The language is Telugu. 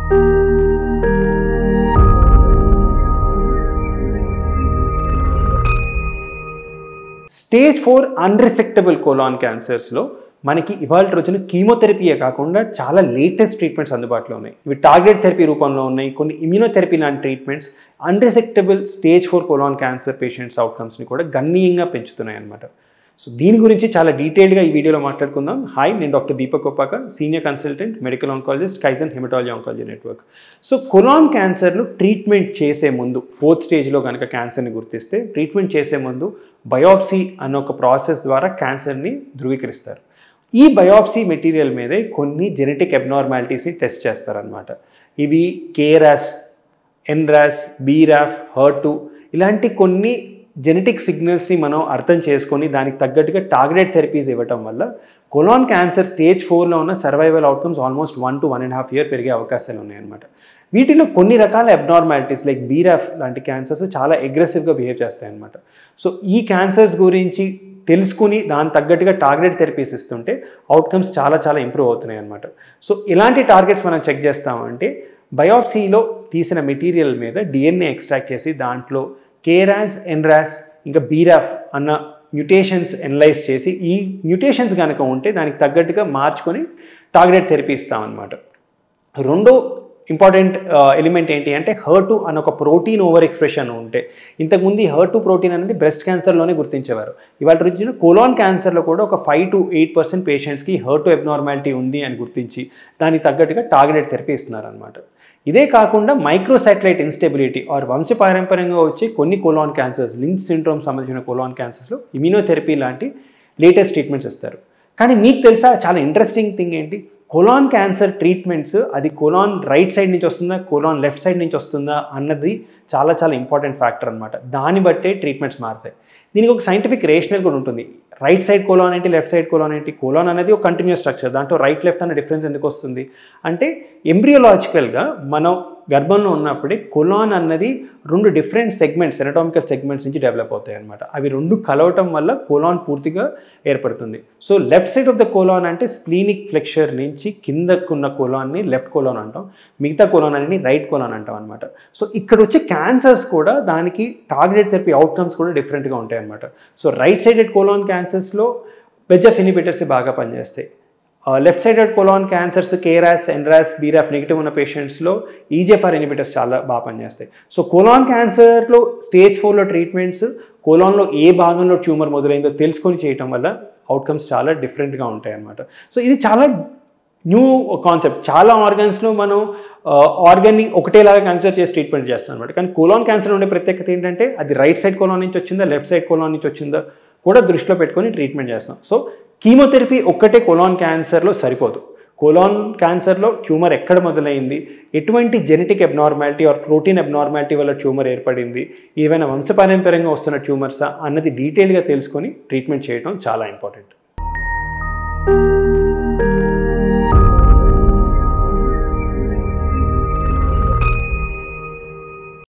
స్టేజ్ 4 అన్రిసెక్టబుల్ కోలాన్ క్యాన్సర్స్లో మనకి ఇవాళ రోజున కీమోథెరపీయే కాకుండా చాలా లేటెస్ట్ ట్రీట్మెంట్స్ అందుబాటులో ఉన్నాయి. ఇవి టార్గెట్ థెరపీ రూపంలో ఉన్నాయి. కొన్ని ఇమ్యూనోథెరపీ లాంటి treatments unresectable stage 4 colon cancer patients అవుట్కమ్స్ని కూడా గణనీయంగా పెంచుతున్నాయి అన్నమాట. సో దీని గురించి చాలా డీటెయిల్గా ఈ వీడియోలో మాట్లాడుకుందాం. హాయ్, నేను doctor Deepak Koppaka, senior consultant medical oncologist, Kaizen hematology oncology network. So colon క్యాన్సర్లు ట్రీట్మెంట్ చేసే ముందు 4th స్టేజ్లో కనుక క్యాన్సర్ని గుర్తిస్తే ట్రీట్మెంట్ చేసే ముందు బయాప్సీ అన్న ఒక ప్రాసెస్ ద్వారా క్యాన్సర్ని ధృవీకరిస్తారు. ఈ బయాప్సీ మెటీరియల్ మీదే కొన్ని జెనెటిక్ అబ్నార్మాలిటీస్ని టెస్ట్ చేస్తారనమాట. ఇవి కేరాస్, ఎన్రాస్, బీరాఫ్, HER2 ఇలాంటి కొన్ని జెనెటిక్ సిగ్నల్స్ని మనం అర్థం చేసుకొని దానికి తగ్గట్టుగా టార్గెటెడ్ థెరపీస్ ఇవ్వటం వల్ల కోలాన్ క్యాన్సర్ స్టేజ్ 4లో ఉన్న survival outcomes almost 1 to 1.5 years పెరిగే అవకాశాలు ఉన్నాయన్నమాట. వీటిలో కొన్ని రకాల అబ్నార్మాలిటీస్ లైక్ బీరాఫ్ లాంటి క్యాన్సర్స్ చాలా అగ్రెసివ్గా బిహేవ్ చేస్తాయన్నమాట. సో ఈ క్యాన్సర్స్ గురించి తెలుసుకుని దాని తగ్గట్టుగా టార్గెట్ థెరపీస్ ఇస్తుంటే అవుట్కమ్స్ చాలా ఇంప్రూవ్ అవుతున్నాయి అన్నమాట. సో ఇలాంటి టార్గెట్స్ మనం చెక్ చేస్తామంటే బయాప్సీలో తీసిన మెటీరియల్ మీద DNA ఎక్స్ట్రాక్ట్ చేసి దాంట్లో కేరాస్, ఎన్రాస్ ఇంకా బీరాఫ్ అన్న మ్యూటేషన్స్ ఎనలైజ్ చేసి ఈ మ్యూటేషన్స్ కనుక ఉంటే దానికి తగ్గట్టుగా మార్చుకొని టార్గెట్ థెరపీ ఇస్తామన్నమాట. రెండో ఇంపార్టెంట్ ఎలిమెంట్ ఏంటి అంటే HER2 అన్న ఒక ప్రోటీన్ ఓవర్ ఎక్స్ప్రెషన్ ఉంటే, ఇంతకుముందు ఈ HER2 ప్రోటీన్ అనేది బ్రెస్ట్ క్యాన్సర్లోనే గుర్తించేవారు. ఇవాళ రోజున కోలాన్ క్యాన్సర్లో కూడా ఒక 5 to 8% పేషెంట్స్కి HER2 అబ్నార్మాలిటీ ఉంది అని గుర్తించి దానికి తగ్గట్టుగా టార్గెటెడ్ థెరపీ ఇస్తున్నారనమాట. ఇదే కాకుండా మైక్రోసాటిలైట్ ఇన్స్టెబిలిటీ ఆర్ వంశపారంపర్యంగా వచ్చే కొన్ని కోలాన్ క్యాన్సర్స్, లించ్ సిండ్రోమ్ సంబంధించిన కోలాన్ క్యాన్సర్స్లో ఇమ్యూనోథెరపీ లాంటి లేటెస్ట్ ట్రీట్మెంట్స్ ఇస్తారు. కానీ మీకు తెలుసా చాలా ఇంట్రెస్టింగ్ థింగ్ ఏంటి, కోలాన్ క్యాన్సర్ ట్రీట్మెంట్స్ అది కోలాన్ రైట్ సైడ్ నుంచి వస్తుందా, కోలాన్ లెఫ్ట్ సైడ్ నుంచి వస్తుందా అన్నది చాలా ఇంపార్టెంట్ ఫ్యాక్టర్ అనమాట. దాన్ని బట్టే ట్రీట్మెంట్స్ మారుతాయి. దీనికి ఒక సైంటిఫిక్ రేషనల్ కూడా ఉంటుంది. రైట్ సైడ్ కోలాన్ ఏంటి, లెఫ్ట్ సైడ్ కోలాన్ ఏంటి? కోలాన్ అనేది ఒక కంటిన్యూస్ స్ట్రక్చర్, దాంట్లో రైట్ లెఫ్ట్ అన్న డిఫరెన్స్ ఎందుకు వస్తుంది అంటే ఎంబ్రియోలాజికల్గా మనం గర్భంలో ఉన్నప్పుడే కోలాన్ అన్నది 2 డిఫరెంట్ సెగ్మెంట్స్, ఎనటామికల్ సెగ్మెంట్స్ నుంచి డెవలప్ అవుతాయి అనమాట. అవి 2 కలవటం వల్ల కోలాన్ పూర్తిగా ఏర్పడుతుంది. So left side of the colon అంటే స్ప్లీనిక్ ఫ్లెక్చర్ నుంచి కిందకున్న కోలాన్ని లెఫ్ట్ కోలాన్ అంటాం, మిగతా కోలాన్ అనేది రైట్ కోలాన్ అంటాం అనమాట. సో ఇక్కడ వచ్చే క్యాన్సర్స్ కూడా దానికి టార్గెటెడ్ థెరపీ అవుట్కమ్స్ కూడా డిఫరెంట్గా ఉంటాయి అనమాట. సో రైట్ సైడెడ్ కోలాన్ క్యాన్సర్స్లో VEGF ఇన్హిబిటర్స్ బాగా పనిచేస్తాయి. Left sided colon cancers KRAS, NRAS, BRAF negative ఉన్న పేషెంట్స్లో EGFR ఇన్హిబిటర్స్ చాలా బాగా పనిచేస్తాయి. సో కోలాన్ క్యాన్సర్లో స్టేజ్ 4లో ట్రీట్మెంట్స్ కోలాన్లో ఏ భాగంలో ట్యూమర్ మొదలైందో తెలుసుకొని చేయటం వల్ల అవుట్కమ్స్ చాలా డిఫరెంట్గా ఉంటాయి అన్నమాట. సో ఇది చాలా న్యూ కాన్సెప్ట్. చాలా ఆర్గన్స్లో మనం ఆర్గన్ని ఒకటేలాగా కన్సిడర్ చేసి ట్రీట్మెంట్ చేస్తాం అనమాట. కానీ కోలాన్ క్యాన్సర్ ఉండే ప్రత్యేకత ఏంటంటే అది రైట్ సైడ్ కోలాన్ నుంచి వచ్చిందా, లెఫ్ట్ సైడ్ కోలాన్ నుంచి వచ్చిందా కూడా దృష్టిలో పెట్టుకొని ట్రీట్మెంట్ చేస్తాం. సో కీమోథెరపీ ఒక్కటే కోలాన్ క్యాన్సర్లో సరిపోదు. కోలాన్ క్యాన్సర్లో ట్యూమర్ ఎక్కడ మొదలైంది, ఎటువంటి genetic abnormality or protein abnormality వల్ల ట్యూమర్ ఏర్పడింది, ఏవైనా వంశపారంపర్యంగా వస్తున్న ట్యూమర్సా అన్నది డీటెయిల్గా తెలుసుకొని ట్రీట్మెంట్ చేయడం చాలా ఇంపార్టెంట్.